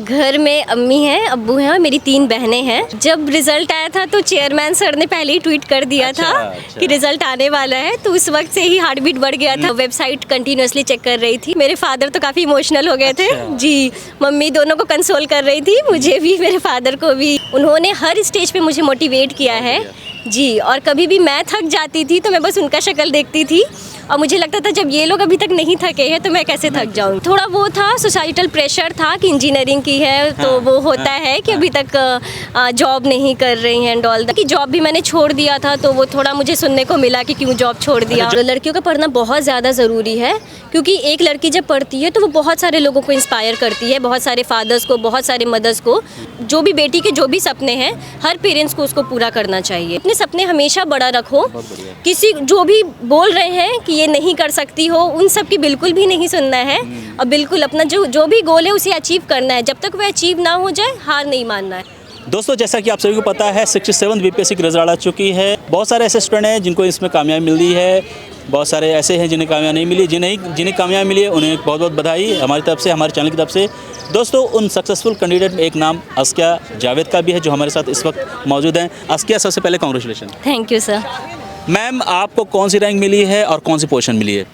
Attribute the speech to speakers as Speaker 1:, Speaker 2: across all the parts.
Speaker 1: घर में अम्मी हैं, अब्बू हैं और मेरी 3 बहनें हैं। जब रिजल्ट आया था तो चेयरमैन सर ने पहले ही ट्वीट कर दिया था कि रिजल्ट आने वाला है, तो उस वक्त से ही हार्ट बीट बढ़ गया था। वेबसाइट कंटिन्यूअसली चेक कर रही थी। मेरे फादर तो काफ़ी इमोशनल हो गए थे जी। मम्मी दोनों को कंसोल कर रही थी, मुझे भी मेरे फादर को भी। उन्होंने हर स्टेज पे मुझे मोटिवेट किया है जी। और कभी भी मैं थक जाती थी तो मैं बस उनका शक्ल देखती थी और मुझे लगता था जब ये लोग अभी तक नहीं थके हैं तो मैं कैसे थक जाऊँ। थोड़ा वो था, सोसाइटल प्रेशर था कि इंजीनियरिंग की है तो वो होता है कि अभी तक जॉब नहीं कर रही हैं एंड ऑल दैट। कि जॉब भी मैंने छोड़ दिया था तो वो थोड़ा मुझे सुनने को मिला कि क्यों जॉब छोड़ दिया। लड़कियों का पढ़ना बहुत ज़्यादा ज़रूरी है क्योंकि एक लड़की जब पढ़ती है तो वो बहुत सारे लोगों को इंस्पायर करती है, बहुत सारे फादर्स को, बहुत सारे मदर्स को। जो भी बेटी के जो भी सपने हैं हर पेरेंट्स को उसको पूरा करना चाहिए। अपने सपने हमेशा बड़ा रखो। किसी जो भी बोल रहे हैं कि ये नहीं कर सकती हो, उन सब की बिल्कुल भी नहीं सुनना है और बिल्कुल अपना जो भी गोल है उसे अचीव करना है। जब तक वह अचीव ना हो जाए हार नहीं मानना है।
Speaker 2: दोस्तों, जैसा कि आप सभी को पता है 67th बीपीएससी की रिजल्ट आ चुकी है। बहुत सारे ऐसे स्टूडेंट हैं जिनको इसमें कामयाबी मिली है, बहुत सारे ऐसे हैं जिन्हें कामयाबी नहीं मिली। जिन्हें कामयाबी मिली है उन्हें बहुत बहुत बधाई हमारी तरफ से, हमारे चैनल की तरफ से। दोस्तों, उन सक्सेसफुल कैंडिडेट में एक नाम अस्किया जावेद का भी है जो हमारे साथ इस वक्त मौजूद हैं। अस्किया, सबसे पहले congratulation.
Speaker 1: Thank you sir.
Speaker 2: Ma'am, आपको कौन सी रैंक मिली है और कौन सी पोजीशन मिली है?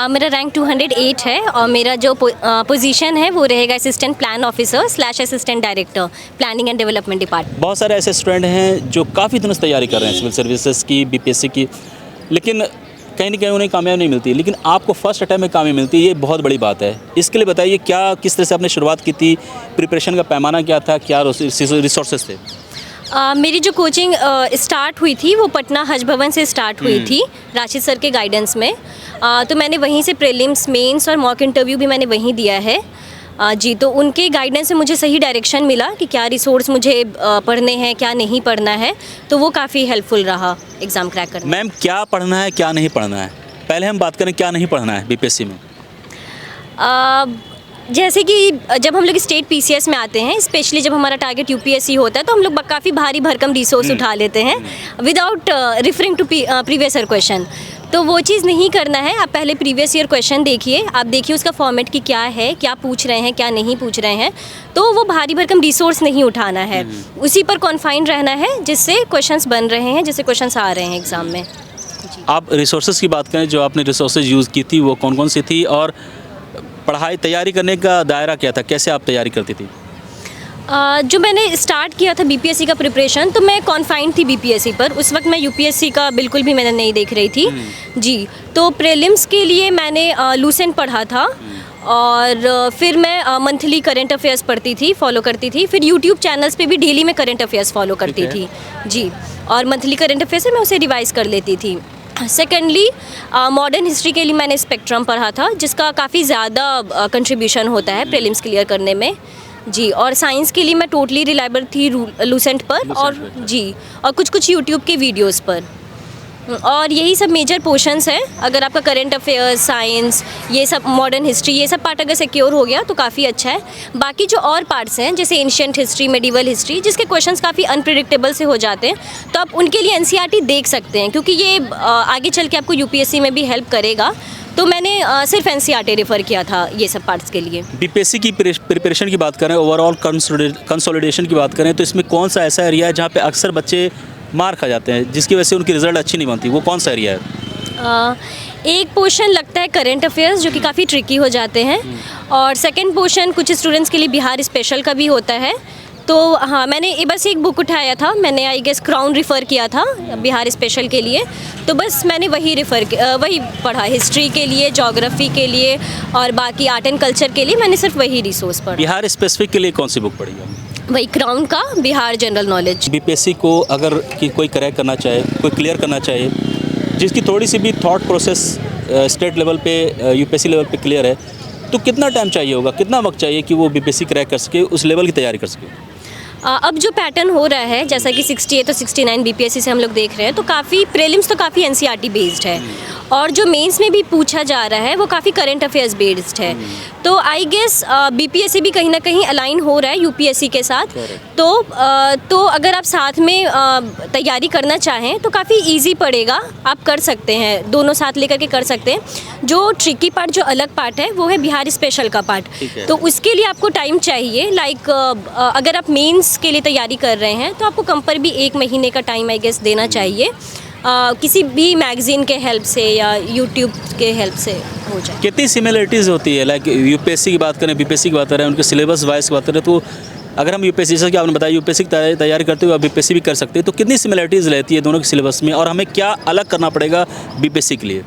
Speaker 1: मेरा रैंक 208 है और मेरा जो पोजीशन है वो रहेगा assistant plan officer / assistant director, planning and development department.
Speaker 2: बहुत सारे ऐसे स्टूडेंट हैं जो काफ़ी दिनों से तैयारी कर रहे हैं सिविल सर्विसेज की, बीपीएससी की, लेकिन कहीं ना कहीं उन्हें कामयाबी नहीं मिलती। लेकिन आपको फर्स्ट अटैम्प्ट में कामयाबी मिलती है, ये बहुत बड़ी बात है। इसके लिए बताइए किस तरह से आपने शुरुआत की थी, प्रिपरेशन का पैमाना क्या था, क्या रिसोर्सेज थे?
Speaker 1: मेरी जो कोचिंग स्टार्ट हुई थी वो पटना हज भवन से स्टार्ट हुई थी, राशिद सर के गाइडेंस में। तो मैंने वहीं से प्रीलिम्स, मेंस और मॉक इंटरव्यू भी मैंने वहीं दिया है जी। तो उनके गाइडेंस से मुझे सही डायरेक्शन मिला कि क्या रिसोर्स मुझे पढ़ने हैं, क्या नहीं पढ़ना है, तो वो काफ़ी हेल्पफुल रहा एग्ज़ाम क्रैक करने।
Speaker 2: मैम, क्या पढ़ना है, क्या नहीं पढ़ना है? पहले हम बात करें क्या नहीं पढ़ना है बीपीएससी में।
Speaker 1: जैसे कि जब हम लोग स्टेट पीसीएस में आते हैं, स्पेशली जब हमारा टारगेट यूपीएससी होता है तो हम लोग काफ़ी भारी भरकम रिसोर्स उठा लेते हैं without referring to previous year question. तो वो चीज़ नहीं करना है। आप पहले प्रीवियस ईयर क्वेश्चन देखिए, आप देखिए उसका फॉर्मेट की क्या है, क्या पूछ रहे हैं, क्या नहीं पूछ रहे हैं। तो वो भारी भरकम रिसोर्स नहीं उठाना है, उसी पर कॉन्फाइंड रहना है जिससे क्वेश्चंस बन रहे हैं, जिससे क्वेश्चंस आ रहे हैं एग्ज़ाम में।
Speaker 2: आप रिसोर्सेज की बात करें, जो आपने रिसोर्सेज यूज़ की थी वो कौन कौन सी थी और पढ़ाई तैयारी करने का दायरा क्या था, कैसे आप तैयारी करती थी?
Speaker 1: जो मैंने स्टार्ट किया था बीपीएससी का प्रिपरेशन, तो मैं कॉन्फाइंड थी बीपीएससी पर। उस वक्त मैं यूपीएससी का बिल्कुल भी मैंने नहीं देख रही थी जी। तो प्रीलिम्स के लिए मैंने लूसेंट पढ़ा था और फिर मैं मंथली करंट अफेयर्स पढ़ती थी, फॉलो करती थी। फिर यूट्यूब चैनल्स पे भी डेली मैं करंट अफेयर्स फॉलो करती थी जी। और मंथली करंट अफेयर्स मैं उसे रिवाइज़ कर लेती थी। सेकेंडली, मॉडर्न हिस्ट्री के लिए मैंने स्पेक्ट्रम पढ़ा था, जिसका काफ़ी ज़्यादा कंट्रीब्यूशन होता है प्रीलिम्स क्लियर करने में जी। और साइंस के लिए मैं टोटली रिलायबल थी लूसेंट पर और जी, और कुछ यूट्यूब के वीडियोस पर। और यही सब मेजर पोर्शंस हैं। अगर आपका करंट अफेयर्स, साइंस, ये सब, मॉडर्न हिस्ट्री, ये सब पार्ट अगर सिक्योर हो गया तो काफ़ी अच्छा है। बाकी जो और पार्ट्स हैं जैसे एंशिएंट हिस्ट्री, मेडिवल हिस्ट्री, जिसके क्वेश्चंस काफ़ी अनप्रिडिक्टेबल से हो जाते हैं, तो आप उनके लिए एनसीईआरटी देख सकते हैं क्योंकि ये आगे चल के आपको यूपीएससी में भी हेल्प करेगा। तो मैंने सिर्फ एनसीईआरटी रेफ़र किया था ये सब पार्ट्स के लिए।
Speaker 2: बीपीएससी की प्रिपरेशन की बात करें, ओवरऑल कंसोलिडेशन की बात करें, तो इसमें कौन सा ऐसा एरिया है जहाँ पे अक्सर बच्चे मार खा जाते हैं, जिसकी वजह से उनकी रिजल्ट अच्छी नहीं बनती? वो कौन सा एरिया है?
Speaker 1: एक पोर्शन लगता है करंट अफेयर्स, जो कि काफ़ी ट्रिकी हो जाते हैं। और सेकंड पोर्शन कुछ स्टूडेंट्स के लिए बिहार स्पेशल का भी होता है। तो हाँ, मैंने बस एक बुक उठाया था, मैंने आई गेस क्राउन रेफ़र किया था बिहार स्पेशल के लिए। तो बस मैंने वही पढ़ा, हिस्ट्री के लिए, ज्योग्राफी के लिए और बाकी आर्ट एंड कल्चर के लिए मैंने सिर्फ वही रिसोर्स पढ़ा।
Speaker 2: बिहार स्पेसिफिक के लिए कौन सी बुक पढ़ी है?
Speaker 1: वही क्राउन का बिहार जनरल नॉलेज।
Speaker 2: बीपीएससी को अगर कोई क्रैक करना चाहे, कोई क्लियर करना चाहे, जिसकी थोड़ी सी भी थॉट प्रोसेस स्टेट लेवल पे, यूपीएससी लेवल पे क्लियर है, तो कितना टाइम चाहिए होगा, कितना वक्त चाहिए कि वो बीपीएससी क्रैक कर सके, उस लेवल की तैयारी कर सके?
Speaker 1: अब जो पैटर्न हो रहा है जैसा कि 68 और 69 बीपीएससी से हम लोग देख रहे हैं, तो काफ़ी प्रीलिम्स तो काफ़ी एनसीईआरटी बेस्ड है और जो मेंस में भी पूछा जा रहा है वो काफ़ी करंट अफेयर्स बेस्ड है। तो आई गेस बीपीएससी भी कहीं ना कहीं अलाइन हो रहा है यूपीएससी के साथ। तो अगर आप साथ में तैयारी करना चाहें तो काफ़ी इजी पड़ेगा, आप कर सकते हैं, दोनों साथ लेकर के कर सकते हैं। जो ट्रिकी पार्ट, जो अलग पार्ट है वो है बिहार स्पेशल का पार्ट, तो उसके लिए आपको टाइम चाहिए। लाइक अगर आप मेंस के लिए तैयारी कर रहे हैं तो आपको कम पर भी 1 महीने का टाइम आई गेस देना चाहिए। किसी भी मैगज़ीन के हेल्प से या यूट्यूब के हेल्प से हो जाए।
Speaker 2: कितनी सिमिलरिटीज़ होती है, लाइक यूपीएससी की बात करें, बीपीएससी की बात करें, उनके सिलेबस वाइज की बात करें, तो अगर हम यूपीएससी से, क्या आपने बताया यूपीएससी की तैयारी करते हुए आप बीपीएससी भी कर सकते हैं, तो कितनी सिमिलरिटीज़ रहती है दोनों के सिलेबस में और हमें क्या अलग करना पड़ेगा बीपीएससी के लिए?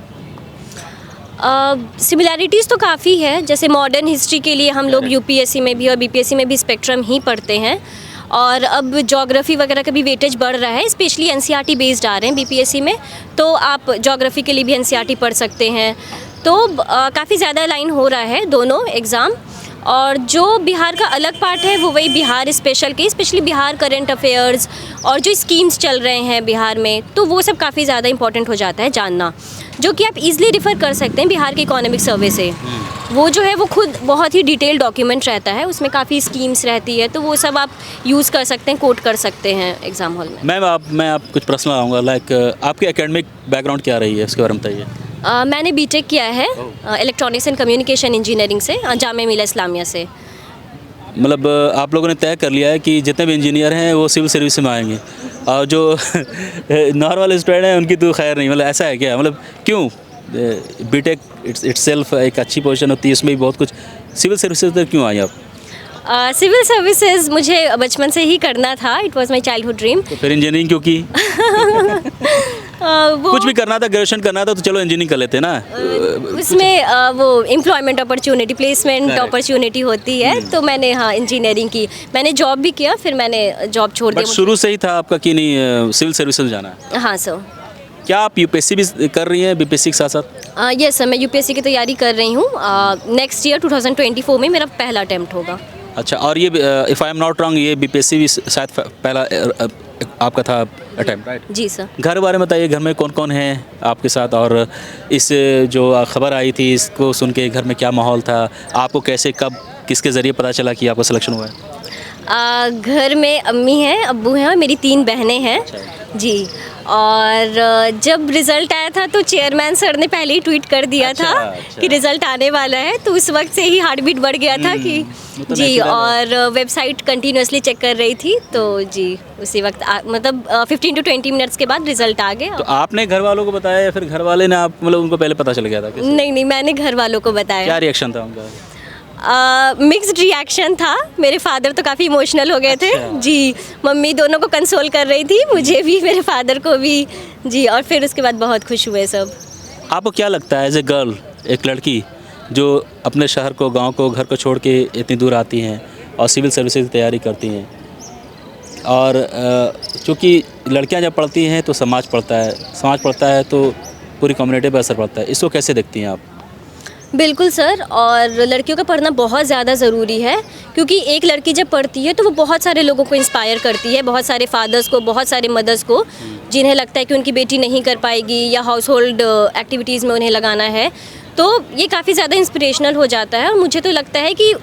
Speaker 1: सिमिलैरिटीज़ तो काफ़ी है। जैसे मॉडर्न हिस्ट्री के लिए हम लोग यूपीएससी में भी और बीपीएससी में भी स्पेक्ट्रम ही पढ़ते हैं, और अब ज्योग्राफी वगैरह का भी वेटेज बढ़ रहा है, स्पेशली एनसीईआरटी बेस्ड आ रहे हैं बीपीएससी में, तो आप ज्योग्राफी के लिए भी एनसीईआरटी पढ़ सकते हैं। तो काफ़ी ज़्यादा लाइन हो रहा है दोनों एग्ज़ाम। और जो बिहार का अलग पार्ट है वो वही बिहार स्पेशल के, स्पेशली बिहार करंट अफेयर्स और जो स्कीम्स चल रहे हैं बिहार में, तो वो सब काफ़ी ज़्यादा इंपॉर्टेंट हो जाता है जानना, जो कि आप इजीली रिफ़र कर सकते हैं बिहार के इकोनॉमिक सर्वे से। वो जो है वो खुद बहुत ही डिटेल डॉक्यूमेंट रहता है, उसमें काफ़ी स्कीम्स रहती है, तो वो सब आप यूज़ कर सकते हैं, कोट कर सकते हैं एग्ज़ाम हॉल में।
Speaker 2: मैं आप कुछ प्रश्न लाऊंगा, लाइक आपकी एकेडमिक बैकग्राउंड क्या रही है, उसके बारे में बताइए।
Speaker 1: मैंने बीटेक किया है इलेक्ट्रॉनिक्स एंड कम्युनिकेशन इंजीनियरिंग से, जामिया मिलिया इस्लामिया से।
Speaker 2: मतलब आप लोगों ने तय कर लिया है कि जितने भी इंजीनियर हैं वो सिविल सर्विस में आएंगे, और जो नॉर्मल स्टूडेंट हैं उनकी तो खैर नहीं, मतलब ऐसा है क्या? मतलब क्यों? बीटेक इट्सेल्फ एक अच्छी पोजीशन होती है, इसमें भी बहुत कुछ, सिविल सर्विसेज तक क्यों आई आप?
Speaker 1: सिविल सर्विसेज मुझे बचपन से ही करना था, it was my childhood dream.
Speaker 2: तो फिर इंजीनियरिंग क्यों की? कुछ भी करना था, ग्रेजुएशन करना था, तो चलो इंजीनियरिंग कर लेते ना।
Speaker 1: उसमें वो एम्प्लॉयमेंट अपॉर्चुनिटी, प्लेसमेंट अपॉर्चुनिटी होती है, तो मैंने इंजीनियरिंग की। मैंने जॉब भी किया, फिर मैंने जॉब छोड़ दिया।
Speaker 2: शुरू से ही था आपका कि नहीं सिविल सर्विसेज जाना है?
Speaker 1: हाँ सर।
Speaker 2: क्या आप यूपीएससी भी कर रही हैं बीपीएससी के साथ साथ?
Speaker 1: यस सर, मैं यूपीएससी की तैयारी कर रही हूँ। नेक्स्ट ईयर 2024 में मेरा पहला अटेम्प्ट होगा।
Speaker 2: अच्छा, और ये if I am not wrong, ये बीपीएससी भी शायद पहला आपका था अटेम्प्ट, राइट?
Speaker 1: जी सर।
Speaker 2: घर बारे में बताइए, घर में कौन कौन है आपके साथ, और इस जो खबर आई थी इसको सुन के घर में क्या माहौल था, आपको कैसे, कब, किसके ज़रिए पता चला कि आपका सिलेक्शन हुआ है?
Speaker 1: घर में अम्मी हैं, अब्बू हैं और मेरी 3 बहनें हैं। जी। और जब रिज़ल्ट आया था तो चेयरमैन सर ने पहले ही ट्वीट कर दिया था कि रिज़ल्ट आने वाला है, तो उस वक्त से ही हार्ट बीट बढ़ गया था कि जी, और वेबसाइट कंटिन्यूसली चेक कर रही थी, तो जी उसी वक्त मतलब 15 to 20 मिनट्स के बाद रिज़ल्ट आ गया।
Speaker 2: तो आपने घर वालों को बताया या फिर घर वाले ने, आप मतलब उनको पहले पता चल गया था?
Speaker 1: नहीं, मैंने घर वालों को बताया।
Speaker 2: क्या रिएक्शन था उनका?
Speaker 1: मिक्स्ड रिएक्शन था। मेरे फादर तो काफ़ी इमोशनल हो गए थे। जी, मम्मी दोनों को कंसोल कर रही थी, मुझे भी, मेरे फादर को भी। जी, और फिर उसके बाद बहुत खुश हुए सब।
Speaker 2: आपको क्या लगता है एज ए गर्ल, एक लड़की जो अपने शहर को, गांव को, घर को छोड़ के इतनी दूर आती हैं और सिविल सर्विसेज की तैयारी करती हैं, और चूँकि लड़कियां जब पढ़ती हैं तो समाज पढ़ता है तो पूरी कम्युनिटी पर असर पड़ता है, इसको कैसे देखती हैं आप?
Speaker 1: बिल्कुल सर, और लड़कियों का पढ़ना बहुत ज़्यादा ज़रूरी है, क्योंकि एक लड़की जब पढ़ती है तो वो बहुत सारे लोगों को इंस्पायर करती है, बहुत सारे फादर्स को, बहुत सारे मदर्स को, जिन्हें लगता है कि उनकी बेटी नहीं कर पाएगी या हाउस होल्ड एक्टिविटीज़ में उन्हें लगाना है, तो ये काफ़ी ज़्यादा इंस्पिरेशनल हो जाता है। और मुझे तो लगता है कि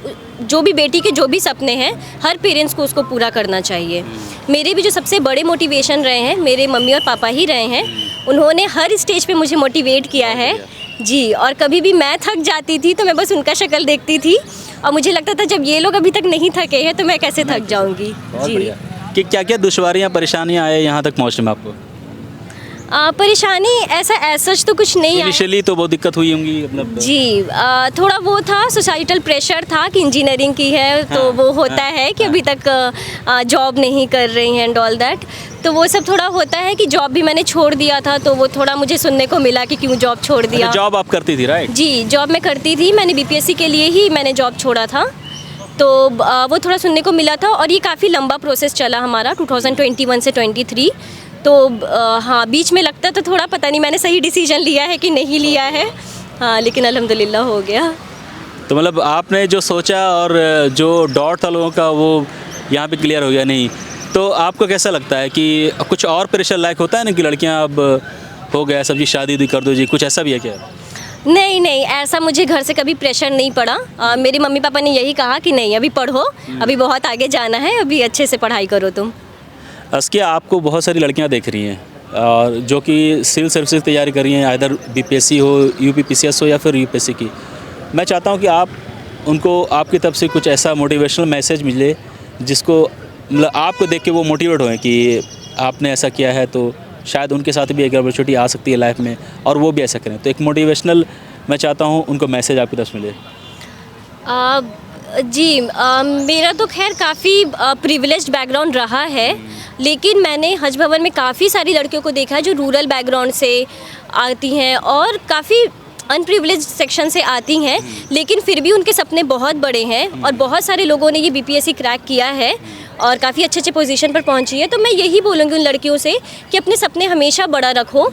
Speaker 1: जो भी बेटी के जो भी सपने हैं, हर पेरेंट्स को उसको पूरा करना चाहिए। मेरे भी जो सबसे बड़े मोटिवेशन रहे हैं, मेरे मम्मी और पापा ही रहे हैं। उन्होंने हर स्टेज पे मुझे मोटिवेट किया है। जी, और कभी भी मैं थक जाती थी तो मैं बस उनका शक्ल देखती थी और मुझे लगता था जब ये लोग अभी तक नहीं थके हैं तो मैं कैसे थक जाऊंगी। जी।
Speaker 2: कि क्या क्या दुश्वारियाँ, परेशानियाँ आए यहाँ तक पहुँचने में आपको?
Speaker 1: परेशानी ऐसा सच तो कुछ नहीं है।
Speaker 2: इनिशियली तो बहुत दिक्कत हुई होंगी, मतलब?
Speaker 1: जी, थोड़ा वो था, सोसाइटल प्रेशर था कि इंजीनियरिंग की है तो वो होता है कि अभी तक जॉब नहीं कर रही हैं एंड ऑल दैट, तो वो सब थोड़ा होता है कि जॉब भी मैंने छोड़ दिया था, तो वो थोड़ा मुझे सुनने को मिला कि क्यों जॉब छोड़ दिया।
Speaker 2: जॉब आप करती थी, राइट?
Speaker 1: जी, जॉब मैं करती थी, मैंने बीपीएससी के लिए ही मैंने जॉब छोड़ा था, तो वो थोड़ा सुनने को मिला था। और ये काफ़ी लंबा प्रोसेस चला हमारा 2021 से 23, तो हाँ, बीच में लगता तो थोड़ा पता नहीं मैंने सही डिसीजन लिया है कि नहीं लिया है, हाँ, लेकिन अल्हम्दुलिल्लाह हो गया।
Speaker 2: तो मतलब आपने जो सोचा और जो डॉट था लोगों का, वो यहाँ पे क्लियर हो गया नहीं, तो आपको कैसा लगता है कि कुछ और प्रेशर लायक होता है ना कि लड़कियाँ अब हो गया सब जी शादी उदी कर दो जी, कुछ ऐसा भी है क्या?
Speaker 1: नहीं नहीं, ऐसा मुझे घर से कभी प्रेशर नहीं पड़ा। मेरे मम्मी पापा ने यही कहा कि नहीं अभी पढ़ो, अभी बहुत आगे जाना है, अभी अच्छे से पढ़ाई करो तुम।
Speaker 2: अस्किया, आपको बहुत सारी लड़कियां देख रही हैं और जो कि सिविल सर्विसेज की तैयारी कर रही हैं, इधर बीपीएससी हो, यूपीपीसीएस हो या फिर यूपीएससी की। मैं चाहता हूं कि आप उनको आपकी तरफ से कुछ ऐसा मोटिवेशनल मैसेज मिले जिसको मतलब आपको देख के वो मोटिवेट हों कि आपने ऐसा किया है तो शायद उनके साथ भी एक अपॉर्चुनिटी आ सकती है लाइफ में और वो भी ऐसा करें। तो एक मोटिवेशनल मैं चाहता हूँ उनको मैसेज आपकी तरफ से मिले।
Speaker 1: जी, मेरा तो खैर काफ़ी प्रिविलेज्ड बैकग्राउंड रहा है, लेकिन मैंने हज भवन में काफ़ी सारी लड़कियों को देखा है जो रूरल बैकग्राउंड से आती हैं और काफ़ी अनप्रिविलेज सेक्शन से आती हैं, लेकिन फिर भी उनके सपने बहुत बड़े हैं और बहुत सारे लोगों ने ये बीपीएससी क्रैक किया है और काफ़ी अच्छे अच्छे पोजीशन पर पहुंची है। तो मैं यही बोलूँगी उन लड़कियों से कि अपने सपने हमेशा बड़ा रखो।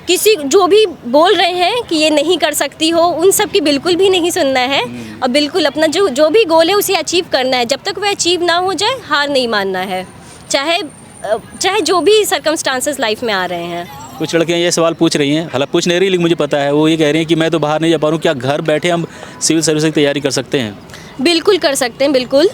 Speaker 1: किसी जो भी बोल रहे हैं कि ये नहीं कर सकती हो, उन सब की बिल्कुल भी नहीं सुनना है और बिल्कुल अपना जो भी गोल है उसे अचीव करना है। जब तक वह अचीव ना हो जाए हार नहीं मानना है, चाहे जो भी सर्कमस्टांसेस लाइफ में आ रहे हैं।
Speaker 2: कुछ लड़कियां ये सवाल पूछ रही हैं, हालांकि पूछ नहीं रही लेकिन मुझे पता है, वो ये कह रही हैं कि मैं तो बाहर नहीं जा पा रहा हूँ, क्या घर बैठे हम सिविल सर्विस की तैयारी कर सकते हैं?
Speaker 1: बिल्कुल कर सकते हैं, बिल्कुल।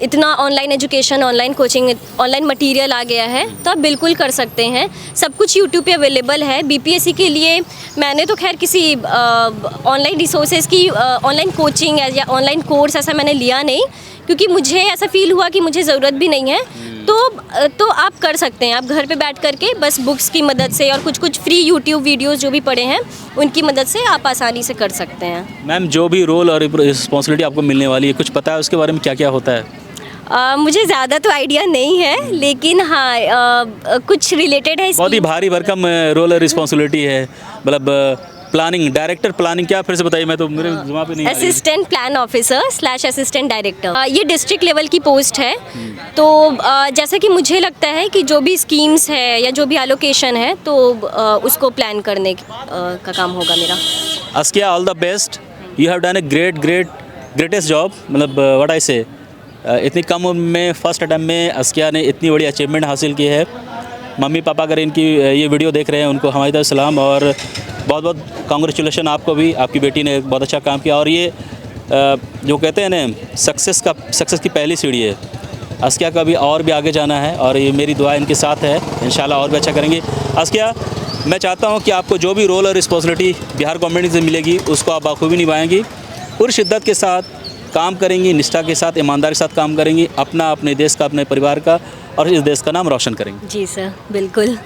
Speaker 1: इतना online education, online coaching, online material आ गया है, तो आप बिल्कुल कर सकते हैं। सब कुछ यूट्यूब पे अवेलेबल है। बीपीएससी के लिए मैंने तो खैर किसी ऑनलाइन रिसोर्सेज की ऑनलाइन कोचिंग या ऑनलाइन कोर्स ऐसा मैंने लिया नहीं, क्योंकि मुझे ऐसा फील हुआ कि मुझे ज़रूरत भी नहीं है। तो आप कर सकते हैं, आप घर पे बैठ करके बस बुक्स की मदद से और कुछ फ्री यूट्यूब वीडियोस जो भी पड़े हैं उनकी मदद से आप आसानी से कर सकते हैं।
Speaker 2: मैम, जो भी रोल और रिस्पॉन्सिबिलिटी आपको मिलने वाली है, कुछ पता है उसके बारे में, क्या क्या होता है?
Speaker 1: मुझे ज़्यादा तो आइडिया नहीं है, लेकिन हाँ कुछ रिलेटेड है।
Speaker 2: बहुत ही भारी भरकम रोल और रिस्पॉन्सिबिलिटी है, मतलब प्लानिंग, डायरेक्टर प्लानिंग, क्या फिर से बताइए, मैं तो मेरे दिमाग पे नहीं आ रही है।
Speaker 1: Assistant plan officer / assistant director, ये डिस्ट्रिक्ट लेवल की पोस्ट है। तो जैसा कि मुझे लगता है कि जो भी स्कीम्स है या जो भी एलोकेशन है तो उसको प्लान करने का काम होगा मेरा।
Speaker 2: अस्किया, all the best, you have done a greatest job, मतलब व्हाट आई से, इतनी कम उम्र में फर्स्ट अटैम्प्ट में अस्किया ने इतनी बड़ी अचीवमेंट हासिल की है। मम्मी पापा अगर इनकी ये वीडियो देख रहे हैं उनको हमारी तरफ सलाम और बहुत बहुत कांग्रेचुलेशन आपको भी, आपकी बेटी ने बहुत अच्छा काम किया। और ये जो कहते हैं ना सक्सेस की पहली सीढ़ी है। अस्किया का भी और भी आगे जाना है और ये मेरी दुआ इनके साथ है, इंशाल्लाह और भी अच्छा करेंगे। अस्किया, मैं चाहता हूँ कि आपको जो भी रोल और रिस्पॉन्सिबिलिटी बिहार गवर्नमेंट से मिलेगी उसको आप बखूबी निभाएंगी, पूरी शिद्दत के साथ काम करेंगी, निष्ठा के साथ, ईमानदारी के साथ काम करेंगी, अपने देश का, अपने परिवार का और इस देश का नाम रोशन करेंगे।
Speaker 1: जी सर, बिल्कुल।